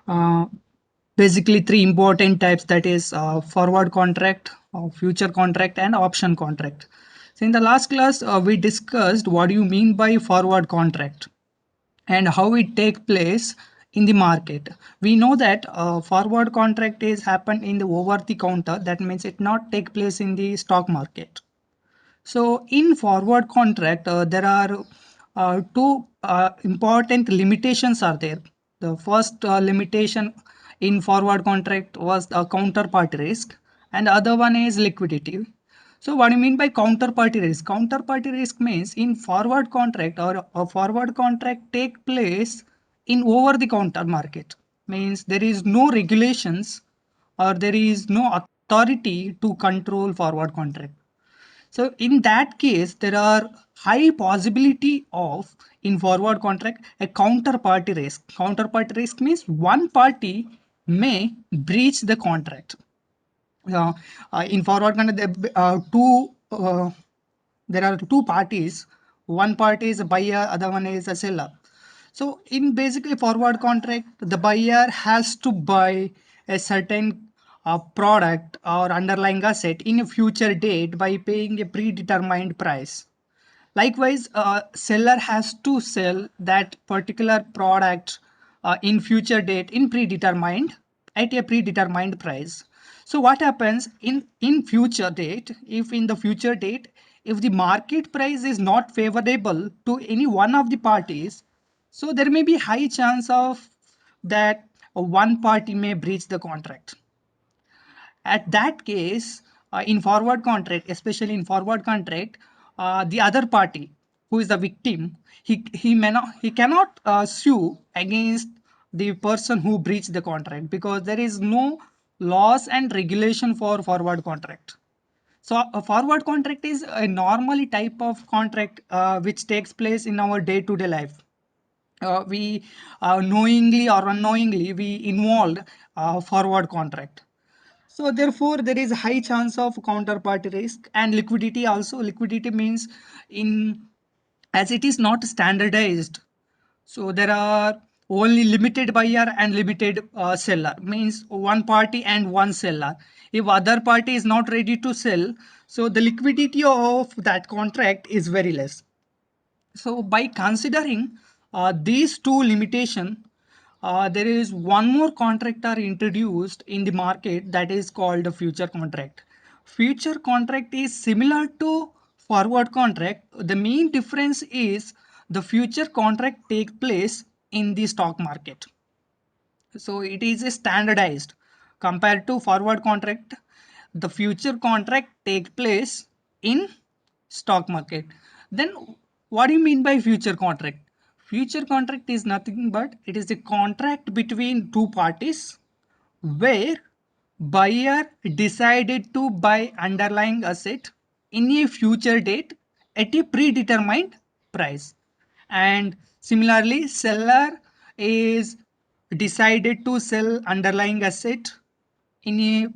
Uh, Basically, three important types, that is forward contract, future contract, and option contract. So in the last class, we discussed what do you mean by forward contract and how it take place in the market. We know that forward contract is happen in the over the counter. That means it not take place in the stock market. So in forward contract, there are two important limitations are there. The first limitation in forward contract was the counterparty risk, and the other one is liquidity. So what do you mean by counterparty risk? Counterparty risk means in forward contract, or a forward contract take place in over the counter market. Means there is no regulations or there is no authority to control forward contract. So in that case, there are high possibility of in forward contract a counterparty risk. Counterparty risk means one party may breach the contract. Uh, in forward contract, there are two parties. One party is a buyer, other one is a seller. So in basically forward contract, the buyer has to buy a certain product or underlying asset in a future date by paying a predetermined price. Likewise, seller has to sell that particular product in future date in predetermined at a predetermined price. So what happens in future date, if in the future date, if the market price is not favorable to any one of the parties, so there may be high chance of that one party may breach the contract. At that case, in forward contract, especially in forward contract, the other party who is the victim, he cannot sue against the person who breached the contract, because there is no laws and regulation for forward contract. So a forward contract is a normally type of contract which takes place in our day-to-day life. We knowingly or unknowingly we involved forward contract. So therefore, there is a high chance of counterparty risk and liquidity also. Liquidity means in as it is not standardized. So there are only limited buyer and limited seller. Means one party and one seller. If other party is not ready to sell, so the liquidity of that contract is very less. So by considering these two limitation, there is one more contract are introduced in the market, that is called a future contract. Future contract is similar to forward contract. The main difference is the future contract take place in the stock market. So it is standardized compared to forward contract. The future contract take place in stock market. Then what do you mean by future contract? Future contract is nothing but it is a contract between two parties where buyer decided to buy underlying asset in a future date at a predetermined price, and similarly seller is decided to sell underlying asset in a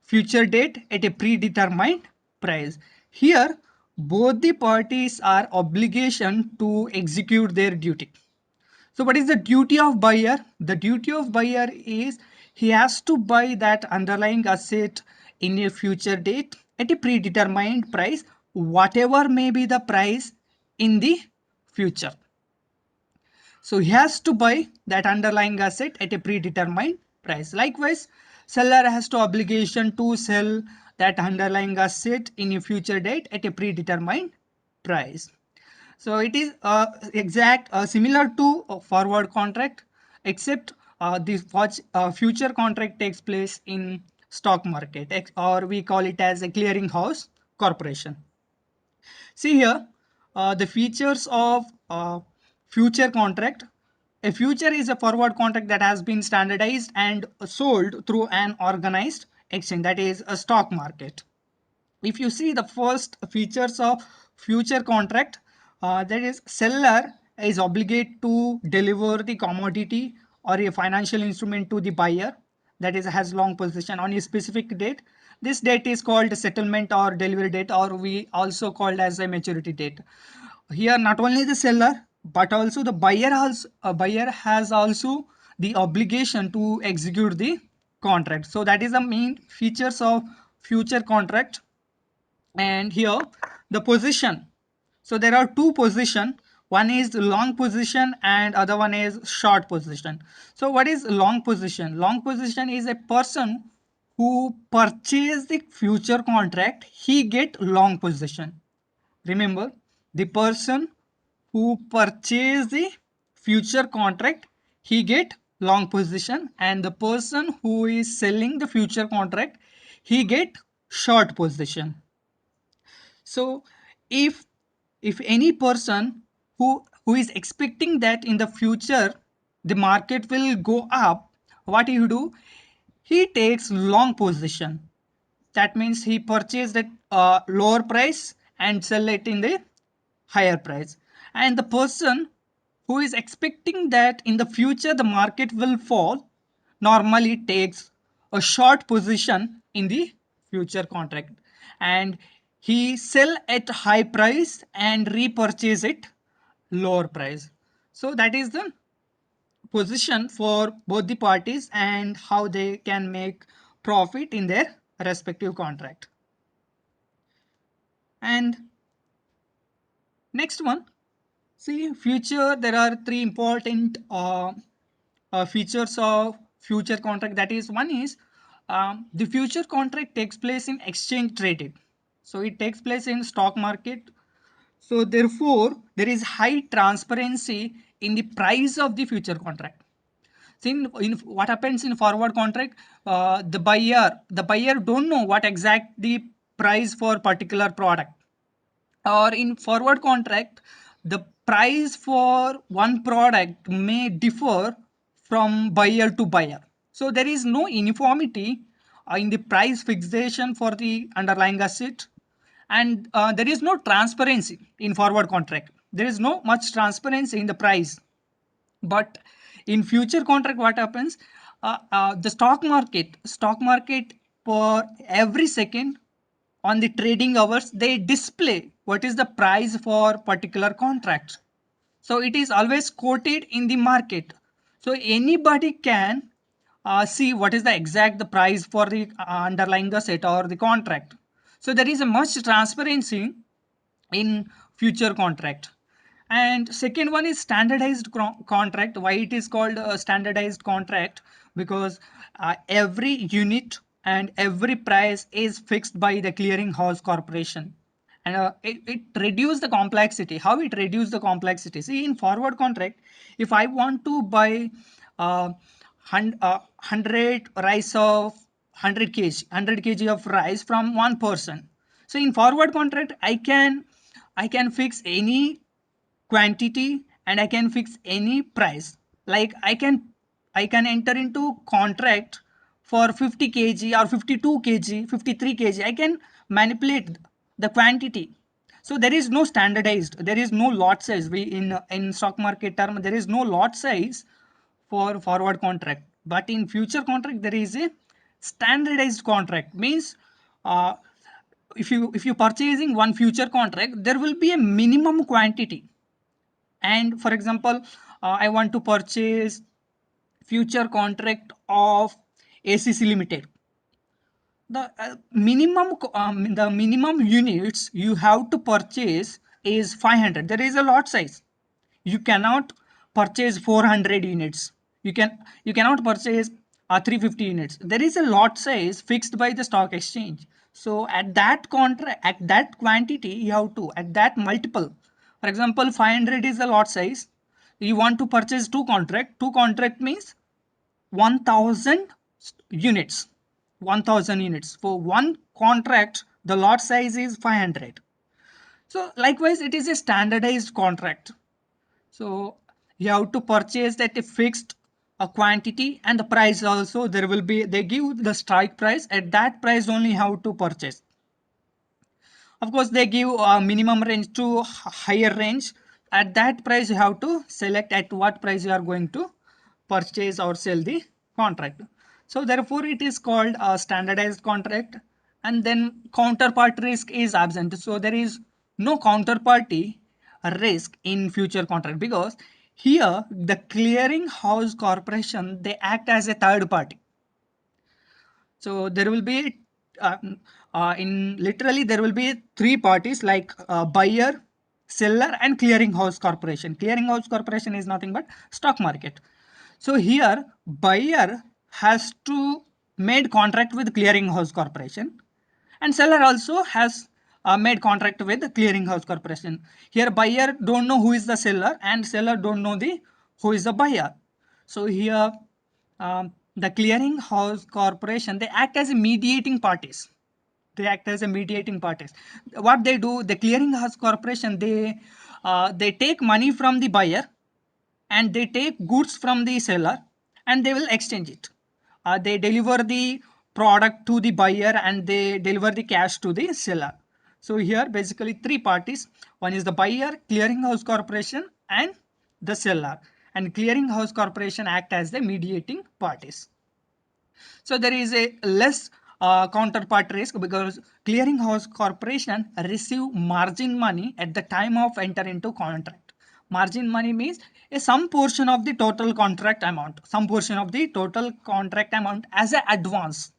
future date at a predetermined price. Here, both the parties are obligation to execute their duty. So what is the duty of buyer? The duty of buyer is he has to buy that underlying asset in a future date at a predetermined price, whatever may be the price in the future. So he has to buy that underlying asset at a predetermined price. Likewise, seller has to obligation to sell that underlying asset in a future date at a predetermined price. So it is exact similar to a forward contract, except this future contract takes place in stock market, or we call it as a clearinghouse corporation. See here, the features of future contract. A future is a forward contract that has been standardized and sold through an organized exchange, that is a stock market. If you see the first features of future contract, that is seller is obligated to deliver the commodity or a financial instrument to the buyer, that is has long possession on a specific date. This date is called settlement or delivery date, or we also called as a maturity date. Here not only the seller but also the buyer has also the obligation to execute the contract. So that is the main features of future contract. And here the position, so there are two position, one is long position and other one is short position. So what is long position? Long position is a person who purchase the future contract, he get long position. Remember, the person who purchase the future contract, he get long position, and the person who is selling the future contract, he get short position. So if any person who is expecting that in the future the market will go up, what he do? He takes long position. That means he purchased at lower price and sell it in the higher price. And the person who is expecting that in the future the market will fall normally takes a short position in the future contract, and he sell at high price and repurchase it lower price. So that is the position for both the parties and how they can make profit in their respective contract. And next one, see future, there are three important features of future contract. That is, one is the future contract takes place in exchange traded, so it takes place in stock market. So therefore there is high transparency in the price of the future contract. See, in what happens in forward contract, the buyer don't know what exact the price for particular product, or in forward contract the price for one product may differ from buyer to buyer. So there is no uniformity in the price fixation for the underlying asset, and there is no transparency in forward contract. There is no much transparency in the price. But in future contract what happens, the stock market for every second on the trading hours they display what is the price for particular contract. So it is always quoted in the market, so anybody can see what is the exact the price for the underlying asset or the contract. So there is a much transparency in future contract. And second one is standardized contract. Why it is called a standardized contract? Because every unit and every price is fixed by the clearing house corporation, and it reduce the complexity. How it reduce the complexity? See, in forward contract, if I want to buy 100 rice of 100 kg of rice from one person, so in forward contract I can fix any quantity and I can fix any price. Like I can enter into contract for 50 kg or 52 kg, 53 kg. I can manipulate the quantity. So there is no standardized, there is no lot size. We in stock market term, there is no lot size for forward contract. But in future contract there is a standardized contract. Means uh, if you purchasing one future contract, there will be a minimum quantity. And for example, I want to purchase future contract of ACC Limited. The minimum units you have to purchase is 500. There is a lot size. You cannot purchase 400 units. You cannot purchase 350 units. There is a lot size fixed by the stock exchange. So at that contract, at that quantity, you have to, at that multiple, for example 500 is the lot size, you want to purchase two contract means 1000 units. 1000 units for one contract, the lot size is 500. So likewise it is a standardized contract. So you have to purchase at a fixed quantity, and the price also, there will be, they give the strike price, at that price only you have to purchase. Of course they give a minimum range to higher range. At that price you have to select at what price you are going to purchase or sell the contract. So therefore it is called a standardized contract. And then counterpart risk is absent, so there is no counterparty risk in future contract, because Here, the clearing house corporation, they act as a third party. So there will be uh, in literally there will be three parties like buyer, seller, and clearing house corporation. Clearing house corporation is nothing but stock market. So here buyer has to made contract with clearing house corporation, and seller also has made contract with the clearing house corporation. Here buyer don't know who is the seller, and seller don't know the who is the buyer. So here the clearing house corporation, they act as a mediating parties. They act as a mediating parties. What they do, the clearing house corporation, they take money from the buyer, and they take goods from the seller, and they will exchange it. They deliver the product to the buyer, and they deliver the cash to the seller. So here basically three parties. One is the buyer, clearing house corporation, and the seller. And clearing house corporation act as the mediating parties. So there is a less counterpart risk because clearinghouse corporation receive margin money at the time of enter into contract. Margin money means some portion of the total contract amount, some portion of the total contract amount as an advance.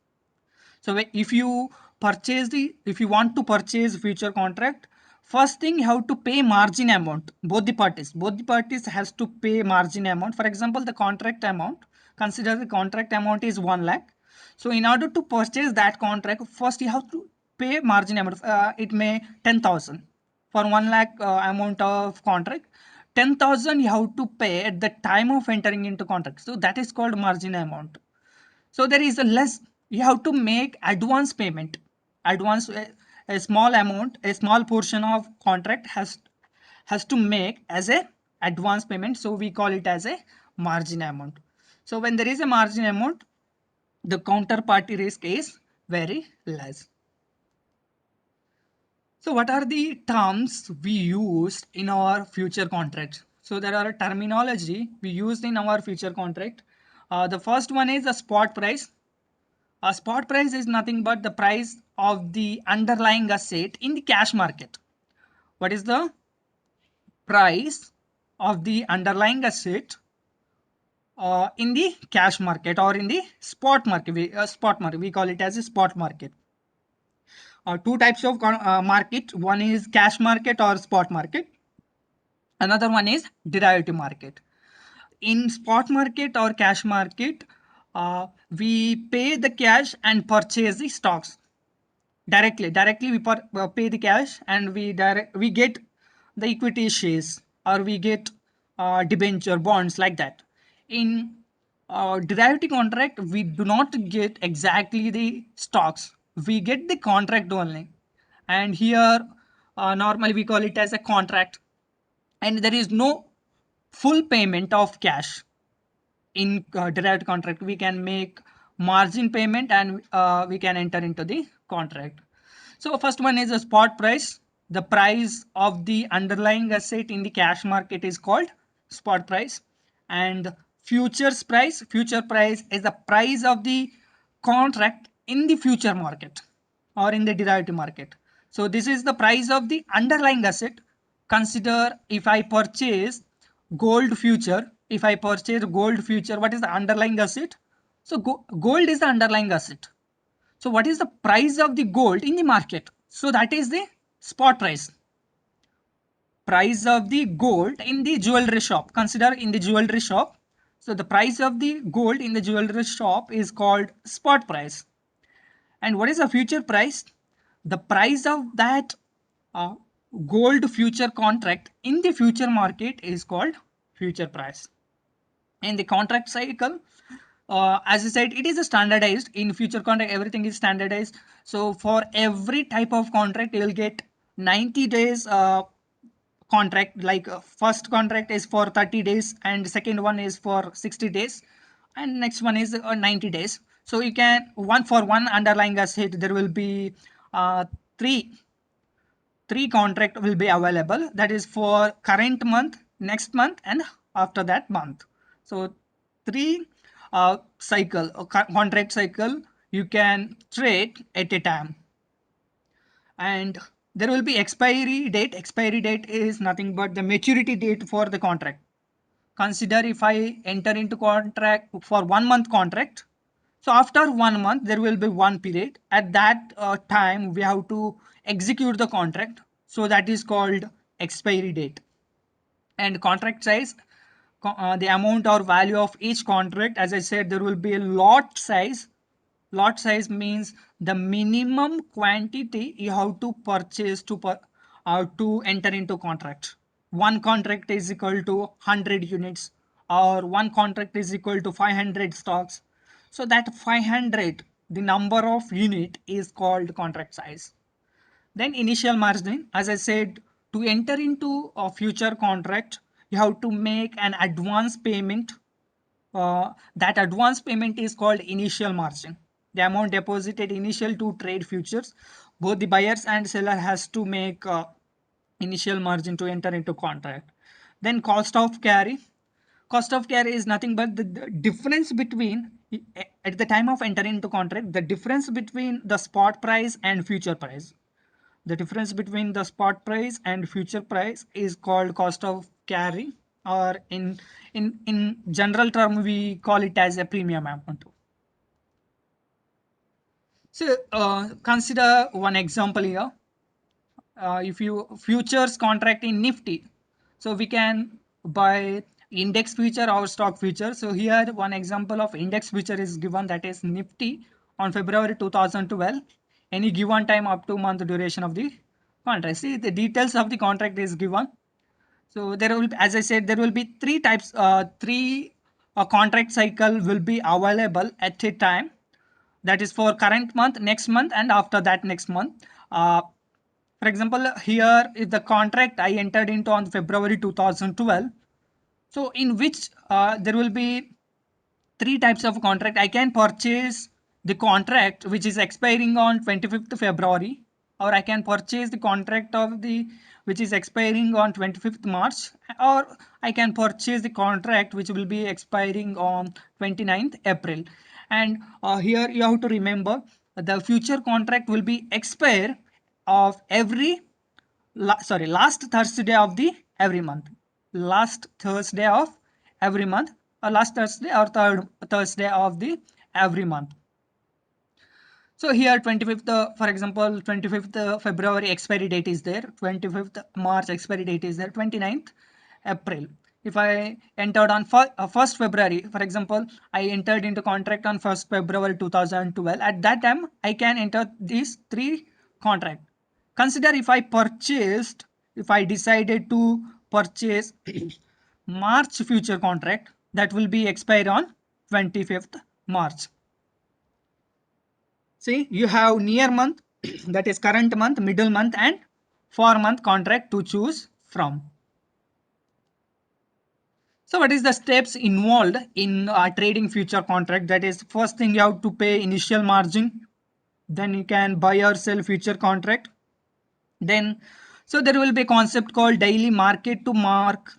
So if you want to purchase future contract, first thing you have to pay margin amount. Both the parties has to pay margin amount. For example, the contract amount. Consider the contract amount is 1 lakh. So in order to purchase that contract, first you have to pay margin amount. It may 10,000 for 1 lakh amount of contract. 10,000 you have to pay at the time of entering into contract. So that is called margin amount. So there is a less, you have to make advance payment. Advance a small amount, a small portion of contract has to make as a advance payment. So we call it as a margin amount. So when there is a margin amount, the counterparty risk is very less. So what are the terms we used in our future contract? So there are a terminology we used in our future contract. The first one is a spot price. A spot price is nothing but the price of the underlying asset in the cash market. What is the price of the underlying asset in the cash market or in the spot market? We call it as a spot market. Two types of market. One is cash market or spot market. Another one is derivative market. In spot market or cash market, we pay the cash and purchase the stocks directly. We pay the cash, and we get the equity shares, or we get debenture bonds like that. In derivative contract, we do not get exactly the stocks, we get the contract only. And here normally we call it as a contract, and there is no full payment of cash. In direct contract, we can make margin payment, and we can enter into the contract. So first one is a spot price. The price of the underlying asset in the cash market is called spot price. And future price is the price of the contract in the future market or in the derivative market. So this is the price of the underlying asset. Consider if I purchase gold future. If I purchase gold future, what is the underlying asset? So gold is the underlying asset. So what is the price of the gold in the market? So that is the spot price. Price of the gold in the jewelry shop. Consider in the jewelry shop. So the price of the gold in the jewelry shop is called spot price. And what is the future price? The price of that uh, gold future contract in the future market is called future price. In the contract cycle, as I said, it is a standardized. In future contract, everything is standardized. So for every type of contract, you will get 90 days contract. Like first contract is for 30 days, and second one is for 60 days, and next one is 90 days. So you can one for one underlying asset, there will be uh, three three contract will be available. That is for current month, next month, and after that month. So three contract cycle you can trade at a time. And there will be expiry date. Expiry date is nothing but the maturity date for the contract. consider if I enter into contract for 1 month contract. So after 1 month, there will be one period. At that time, we have to execute the contract. So that is called expiry date. And contract size, the amount or value of each contract. As I said, there will be a lot size. Lot size means the minimum quantity you have to purchase to enter into contract. One contract is equal to 100 units, or one contract is equal to 500 stocks. So that 500, the number of unit, is called contract size. Then initial margin, as I said, to enter into a future contract, you have to make an advance payment. That advance payment is called initial margin. The amount deposited initial to trade futures. Both the buyers and seller has to make initial margin to enter into contract. Then cost of carry. Cost of carry is nothing but the difference between, at the time of entering into contract, the difference between the spot price and future price. The difference between the spot price and future price is called cost of carry, or in general term we call it as a premium amount. So consider one example here. If you futures contract in Nifty, so we can buy index future or stock future. So here one example of index future is given, that is Nifty on February 2012, any given time up to month duration of the contract. See, the details of the contract is given. So there will, as I said, there will be three types, three contract cycle will be available at a time. That is for current month, next month, and after that next month. For example, here is the contract I entered into on February 2012. So in which there will be three types of contract. I can purchase the contract which is expiring on 25th February, or I can purchase the contract of the which is expiring on 25th March, or I can purchase the contract which will be expiring on 29th April. And here you have to remember, the future contract will be expire of every last Thursday of the every month. Last Thursday of every month, or last Thursday or third Thursday of the every month. So here 25th, for example, 25th February expiry date is there, 25th March expiry date is there, 29th April. If I entered on 1st February, for example, I entered into contract on 1st February 2012. At that time, I can enter these three contract. Consider if I decided to purchase March future contract, that will be expired on 25th March. See, you have near month, that is current month, middle month, and for month contract to choose from. So what is the steps involved in trading future contract? That is, first thing, you have to pay initial margin. Then you can buy or sell future contract. Then, so there will be a concept called daily mark to market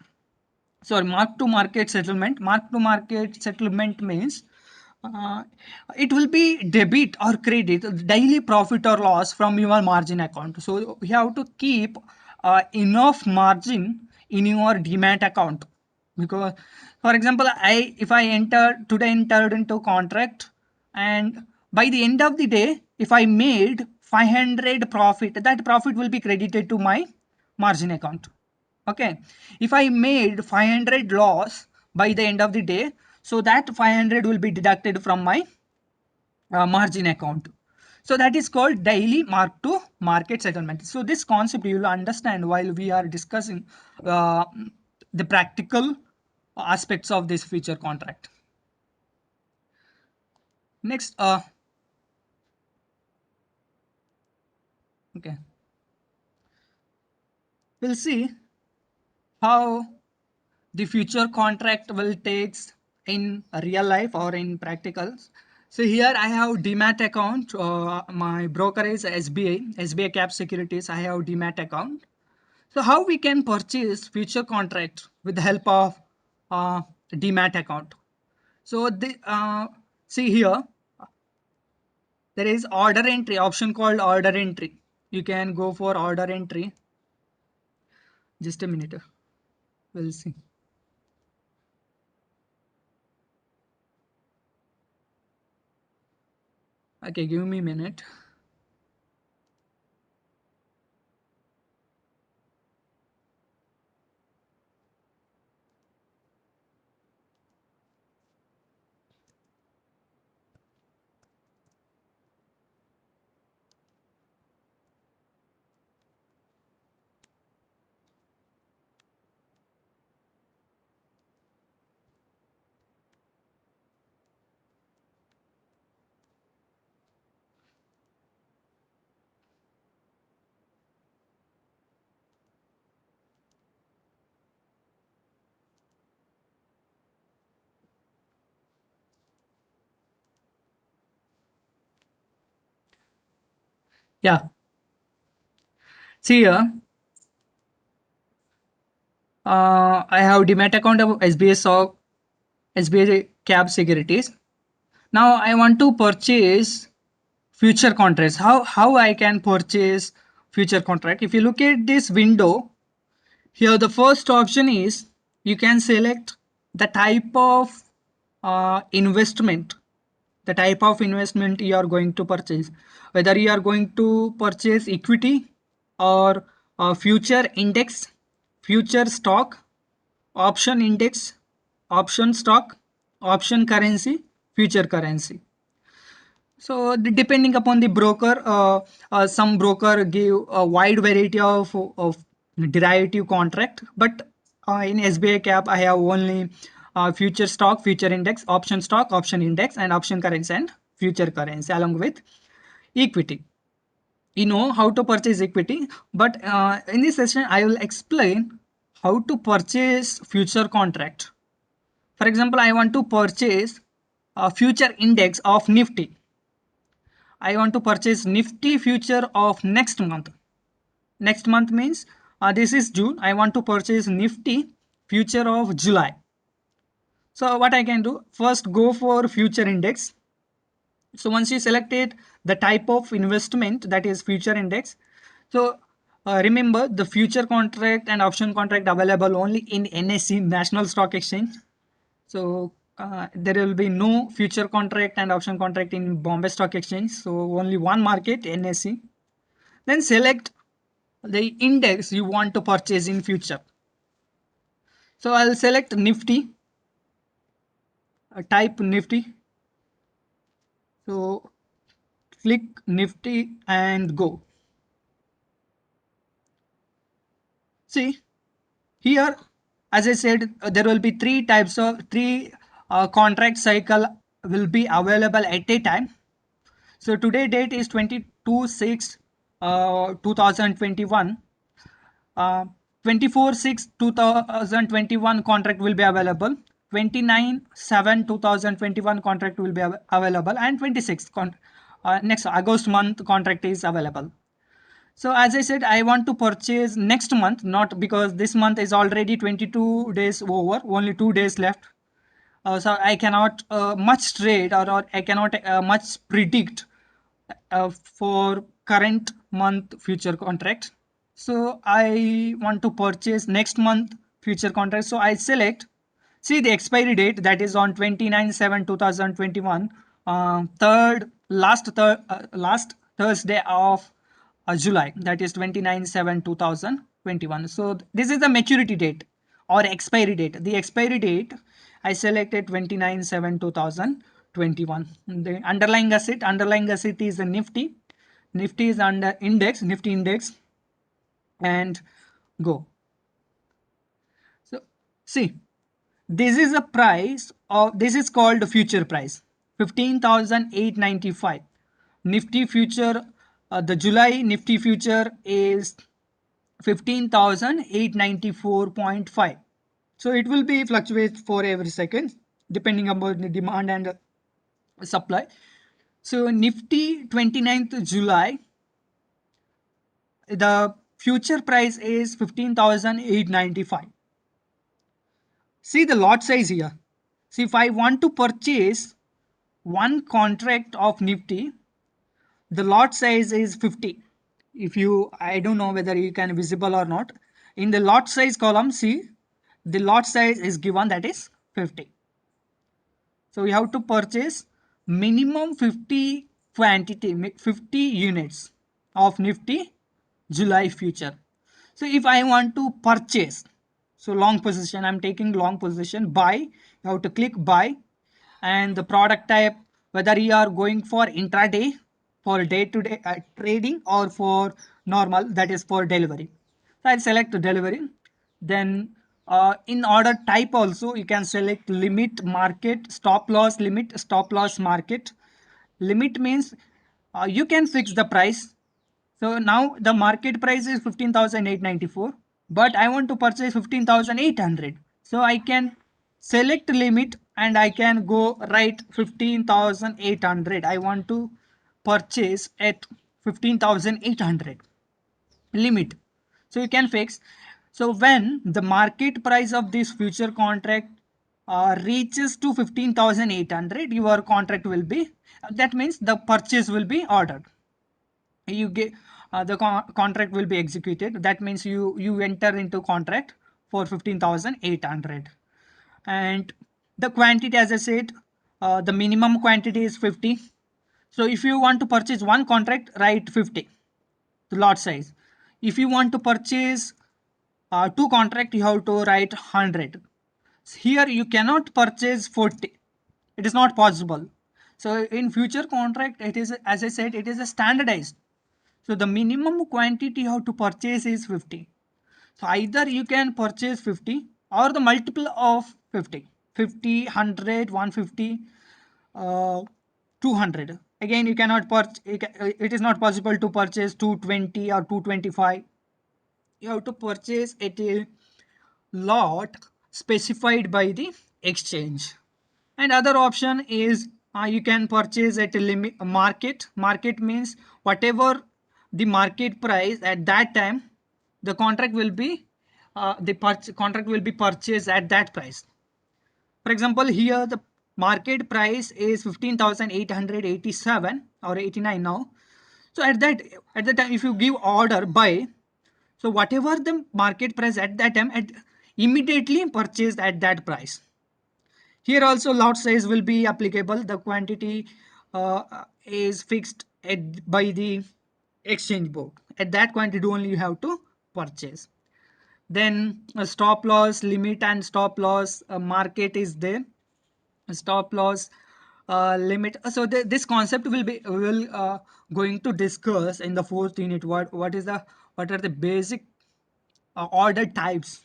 settlement. Mark to market settlement means uh, it will be debit or credit daily profit or loss from your margin account. So you have to keep enough margin in your demat account, because for example, if I entered into contract, and by the end of the day if I made 500 profit, that profit will be credited to my margin account. Okay, if I made 500 loss by the end of the day, so that 500 will be deducted from my margin account. So that is called daily mark to market settlement. So this concept you will understand while we are discussing uh, the practical aspects of this future contract. Next, okay, we'll see how the future contract will takes in real life or in practicals. So here I have demat account. My broker is SBI Cap Securities. I have demat account. So how we can purchase future contract with the help of demat account? So the see here, there is order entry option called order entry. You can go for order entry. Just a minute. We'll see. Okay, give me a minute. Yeah, see here, I have demat account of SBI stock, SBI Cab Securities. Now I want to purchase future contracts. How I can purchase future contract? If you look at this window, here the first option is you can select the type of investment, the type of investment you are going to purchase, whether you are going to purchase equity or future index, future stock, option index, option stock, option currency, future currency. So depending upon the broker, some broker give a wide variety of derivative contract, but in SBI Cap I have only future stock, future index, option stock, option index, and option currency and future currency along with equity. You know how to purchase equity, but in this session I will explain how to purchase future contract. For example, I want to purchase a future index of Nifty. I want to purchase Nifty future of next month. Next month means this is June. I want to purchase Nifty future of July. So what I can do, first go for future index. So once you selected the type of investment, that is future index. So remember, the future contract and option contract available only in NSE, National Stock Exchange. So there will be no future contract and option contract in Bombay Stock Exchange. So only one market, NSE. Then select the index you want to purchase in future. So I'll select Nifty, type Nifty. So click Nifty and go. See here, as I said, there will be three contract cycle will be available at a time. So today date is 22 6 2021. uh, 24 6 2021 contract will be available, 29 7 2021 contract will be available, and 26 next August month contract is available. So as I said, I want to purchase next month, not because this month is already 22 days over, only 2 days left. So I cannot much trade, or I cannot much predict for current month future contract. So I want to purchase next month future contract. So I select, see the expiry date, that is on 29 7 2021, last Thursday of July, that is 29 7 2021. So this is the maturity date or expiry date. The expiry date I selected 29 7 2021. The underlying asset is the Nifty. Nifty is under index, Nifty index, and go. So see, this is a price of, this is called future price, 15,895. Nifty future, the July Nifty future is 15,894.5. So it will be fluctuate for every second depending upon the demand and supply. So Nifty 29th July, the future price is 15,895. See the lot size here. See, if I want to purchase one contract of Nifty, the lot size is 50. If you, I don't know whether you can visible or not. In the lot size column, see, the lot size is given, that is 50. So we have to purchase minimum 50 quantity 50 units of Nifty July future. So if I want to purchase, so long position, I'm taking long position, buy, you have to click buy, and the product type, whether you are going for intraday, for day to day trading, or for normal, that is for delivery. So I'll select delivery. Then in order type also you can select limit, market, stop loss, limit, stop loss, market. Limit means you can fix the price. So now the market price is 15,894, but I want to purchase 15,800. So I can select limit and I can go write 15,800. I want to purchase at 15,800 limit. So you can fix. So when the market price of this future contract reaches to 15,800, your contract will be, that means the purchase will be ordered. You get the contract will be executed. That means you enter into contract for 15,800. And the quantity, as I said, the minimum quantity is 50. So if you want to purchase one contract, write 50, the lot size. If you want to purchase two contract, you have to write 100. Here you cannot purchase 40. It is not possible. So in future contract, it is, as I said, it is a standardized. So the minimum quantity you have to purchase is 50. So either you can purchase 50 or the multiple of 50. 50, 100, 150, 200. Again, you cannot purchase, it is not possible to purchase 220 or 225. You have to purchase at a lot specified by the exchange. And other option is you can purchase at a limit market. Market means whatever the market price at that time, the contract will be contract will be purchased at that price. For example, here the market price is 15,887 or 89 now. So at that time, if you give order buy, so whatever the market price at that time, immediately purchased at that price. Here also lot size will be applicable. The quantity is fixed by the exchange board. At that quantity only you have to purchase. Then a stop loss, limit and stop loss market is there. A stop loss limit. So this concept will going to discuss in the fourth unit. What are the basic order types,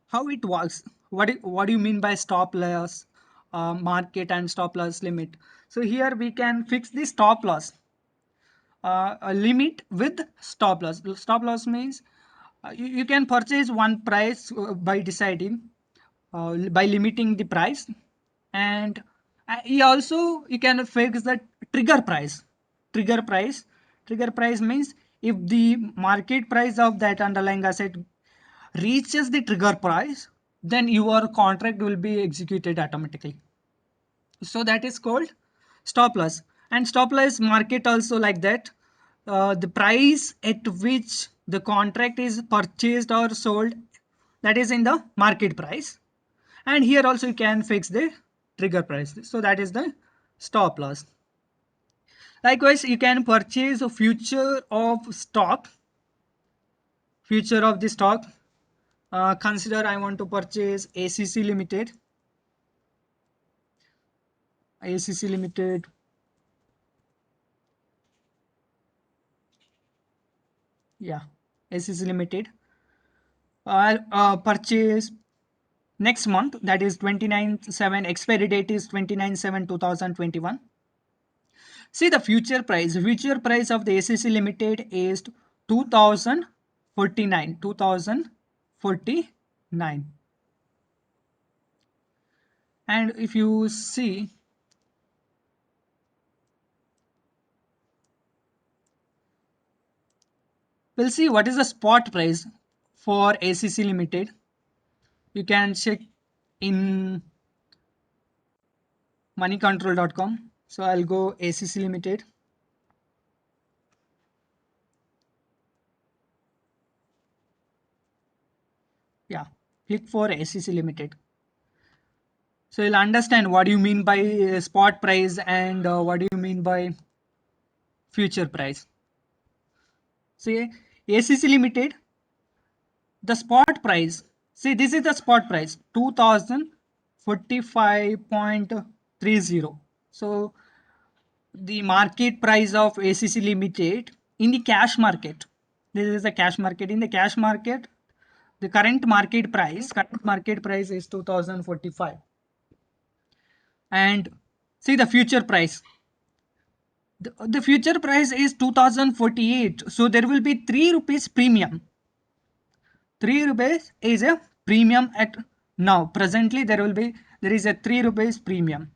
how it works, what do you mean by stop loss market and stop loss limit. So here we can fix the stop loss a limit with stop loss. Stop loss means you can purchase one price by deciding by limiting the price. And you also you can fix the trigger price. Trigger price means if the market price of that underlying asset reaches the trigger price, then your contract will be executed automatically. So that is called stop loss. And stop loss market also like that. The price at which the contract is purchased or sold, that is in the market price. And here also you can fix the trigger price. So that is the stop loss. Likewise, you can purchase a future of stock. Future of the stock. Consider I want to purchase ACC Limited. ACC Limited. Yeah, ACC Limited. I'll purchase next month, that is 29/7. Expiry date is 29/7/2021. See the future price. Future price of the ACC Limited is 2049. 2049. And if you see, we'll see what is the spot price for ACC Limited. You can check in moneycontrol.com. So I'll go ACC Limited. Yeah, click for ACC Limited. So you'll understand what do you mean by spot price and what do you mean by future price. See, ACC Limited, the spot price. See, this is the spot price 2045.30. So the market price of ACC Limited in the cash market. This is the cash market. In the cash market, the current market price is 2045. And see the future price. The future price is 2048. So there will be 3 rupees premium. 3 rupees is a premium at now. Presently there is a 3 rupees premium.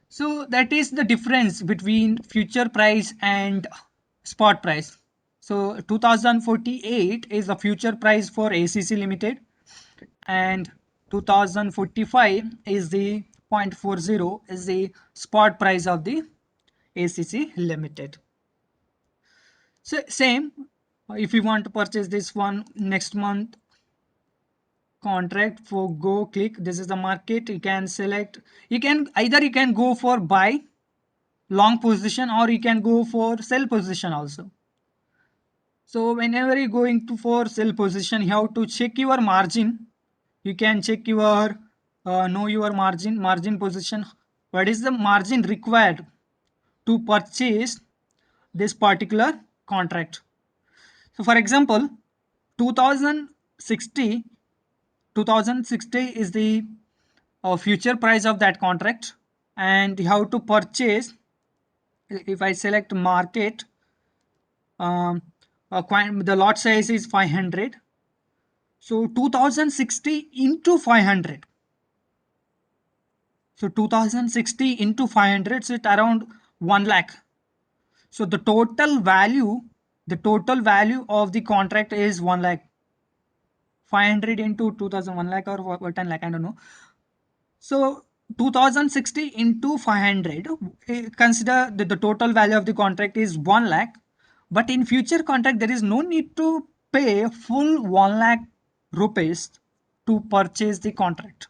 So that is the difference between future price and spot price. So 2048 is the future price for ACC Limited and 2045 is the 0.40 is the spot price of the ACC Limited. So same, if you want to purchase this one next month contract for go click, this is the market, you can select, you can go for buy long position or you can go for sell position also. So whenever you're going to for sell position, you have to check your margin. You can check your know your margin position. What is the margin required to purchase this particular contract? So for example, 2060 2060 is the future price of that contract, and you have to purchase. If I select market, the lot size is 500. So 2060 into 500. So 2060 into 500, so it's around 1 lakh. So the total value of the contract is 1 lakh. 500 into 2000, 1 lakh or 10 lakh, I don't know. So 2060 into 500, consider that the total value of the contract is 1 lakh. But in future contract, there is no need to pay full 1 lakh rupees to purchase the contract.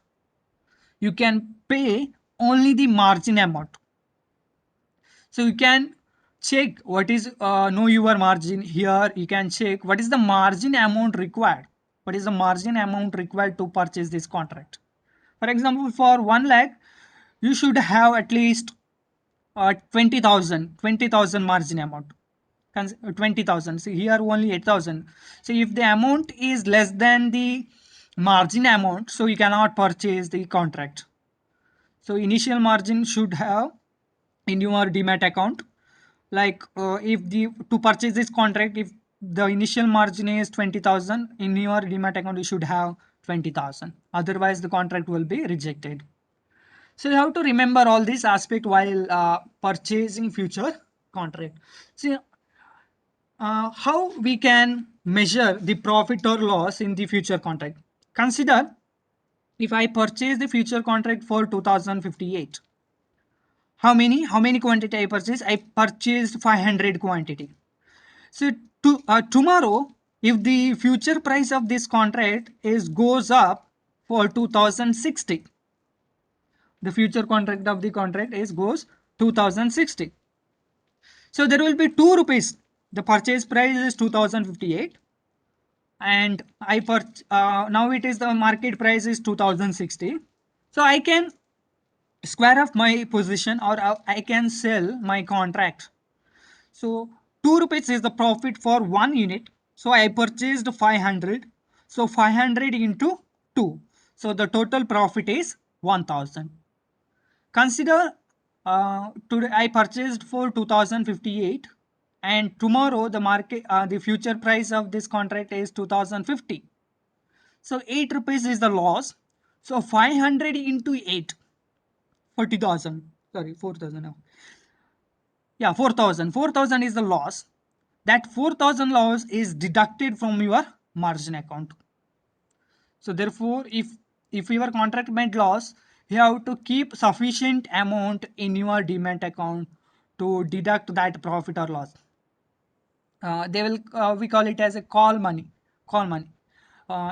You can pay only the margin amount. So you can check what is know your margin. Here you can check what is the margin amount required. What is the margin amount required to purchase this contract? For example, for 1 lakh, you should have at least 20,000 margin amount. 20,000. See here only 8,000. So if the amount is less than the margin amount, so you cannot purchase the contract. So initial margin should have in your demat account. Like if the to purchase this contract, if the initial margin is 20,000, in your demat account you should have 20,000. Otherwise the contract will be rejected. So you have to remember all these aspects while purchasing future contract. See how we can measure the profit or loss in the future contract. Consider if I purchase the future contract for 2058. How many quantity I purchased? I purchased 500 quantity. So tomorrow, if the future price of this contract is goes up for 2060, the future contract of the contract is goes 2060. So there will be 2 rupees. The purchase price is 2058, and now it is the market price is 2060. So I can square off my position, or I can sell my contract. So 2 rupees is the profit for 1 unit. So I purchased 500. So 500 into 2. So the total profit is 1000. Consider today I purchased for 2058, and tomorrow the future price of this contract is 2050. So 8 rupees is the loss. So 500 into 8, 40,000. Sorry, 4,000 now. Yeah, 4,000. 4,000 is the loss. That 4,000 loss is deducted from your margin account. So therefore, if your contract made loss, you have to keep sufficient amount in your demat account to deduct that profit or loss. They will we call it as a call money.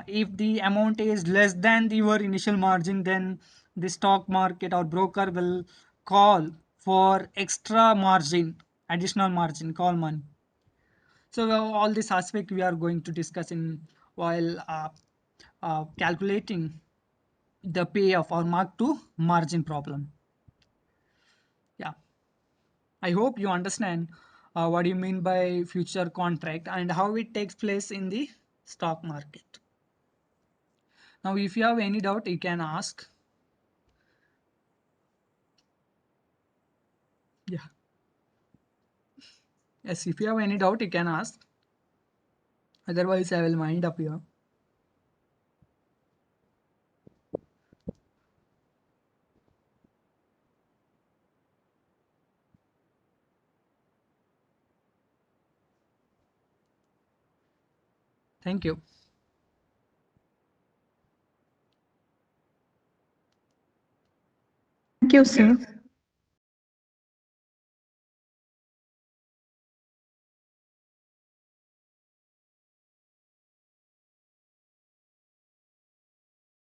If the amount is less than your initial margin, then the stock market or broker will call for extra margin additional margin, call money. So all this aspect we are going to discuss in while calculating the payoff or mark to margin problem. Yeah, I hope you understand what you mean by future contract and how it takes place in the stock market. Now, if you have any doubt, you can ask. Yeah. Yes, if you have any doubt, you can ask. Otherwise, I will wind up here. Thank you. Thank you, sir.